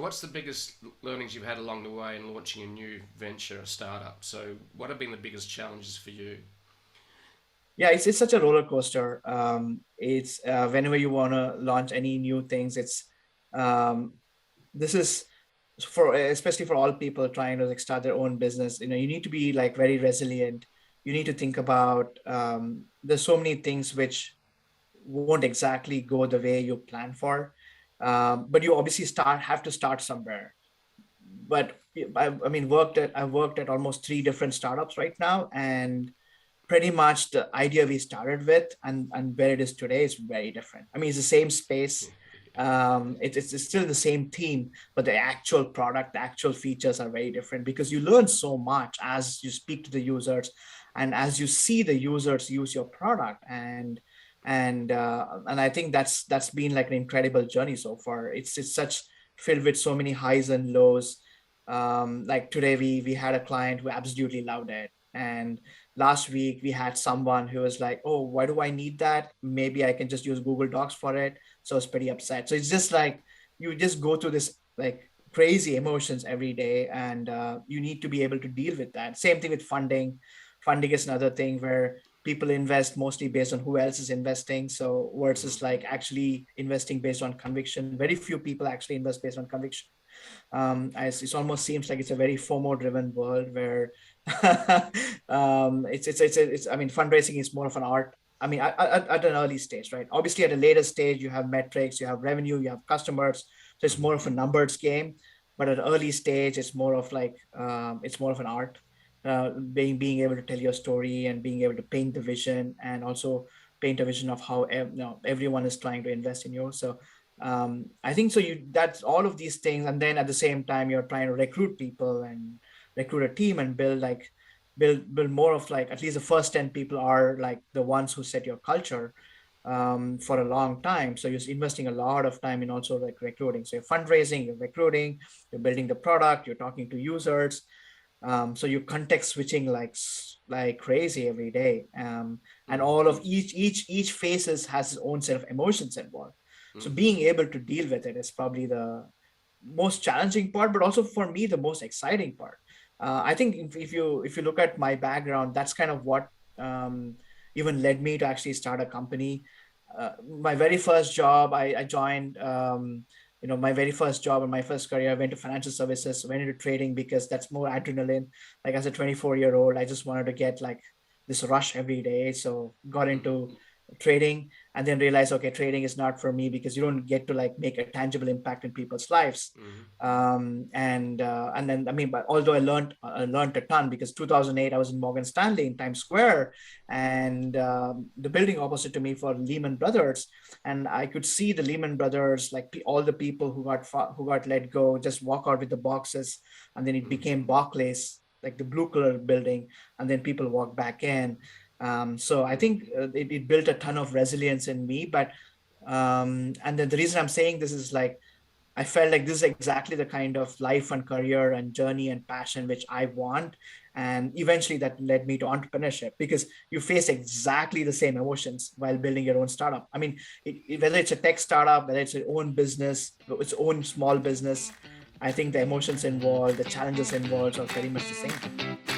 what's the biggest learnings you've had along the way in launching a new venture, a startup? So, what have been the biggest challenges for you? Yeah, it's such a roller coaster. It's whenever you want to launch any new things, it's um, this is for especially for all people trying to like start their own business. You know, you need to be like very resilient. You need to think about there's so many things which won't exactly go the way you plan for, but you obviously start have to start somewhere. But I mean, I've worked at almost three different startups right now, and pretty much the idea we started with and where it is today is very different. I mean, it's the same space. It's still the same theme, but the actual product, the actual features are very different because you learn so much as you speak to the users and as you see the users use your product. And I think that's been like an incredible journey so far. It's such filled with so many highs and lows. Like today we had a client who absolutely loved it, and last week we had someone who was like, oh, why do I need that? Maybe I can just use Google Docs for it. So I was pretty upset. So it's just like you just go through this like crazy emotions every day, and you need to be able to deal with that. Same thing with funding is another thing where people invest mostly based on who else is investing, so versus like actually investing based on conviction. Very few people actually invest based on conviction. As it almost seems like it's a very FOMO driven world where it's I mean, fundraising is more of an art. I mean, at an early stage, right? Obviously, at a later stage, you have metrics, you have revenue, you have customers, so it's more of a numbers game. But at an early stage, it's more of like it's more of an art. Being able to tell your story and being able to paint the vision, and also paint a vision of how everyone is trying to invest in you. So I think so you that's all of these things, and then at the same time you're trying to recruit people and recruit a team and build more of like at least the first 10 people are like the ones who set your culture for a long time. So you're investing a lot of time in also like recruiting. So you're fundraising, you're recruiting, you're building the product, you're talking to users. So you're context switching like crazy every day. And Mm, all of each phases has its own set of emotions involved. So mm, being able to deal with it is probably the most challenging part, but also for me the most exciting part. I think if you look at my background, that's kind of what um, even led me to actually start a company. My very first job, I joined. My very first job and my first career, I went to financial services, went into trading because that's more adrenaline. Like as a 24-year-old, I just wanted to get like this rush every day. So got into mm, trading, and then realized, okay, trading is not for me because you don't get to like make a tangible impact in people's lives. mm, And then I mean, but although I learned a ton because 2008 I was in Morgan Stanley in Times Square, and the building opposite to me for Lehman Brothers, and I could see the Lehman Brothers, like all the people who got let go, just walk out with the boxes, and then it mm, became Barclays, like the blue color building, and then people walk back in. So I think it built a ton of resilience in me. But and then the reason I'm saying this is like I felt like this is exactly the kind of life and career and journey and passion which I want. And eventually that led me to entrepreneurship because you face exactly the same emotions while building your own startup. I mean, whether it's a tech startup, whether it's your own business, its own small business, I think the emotions involved, the challenges involved are very much the same.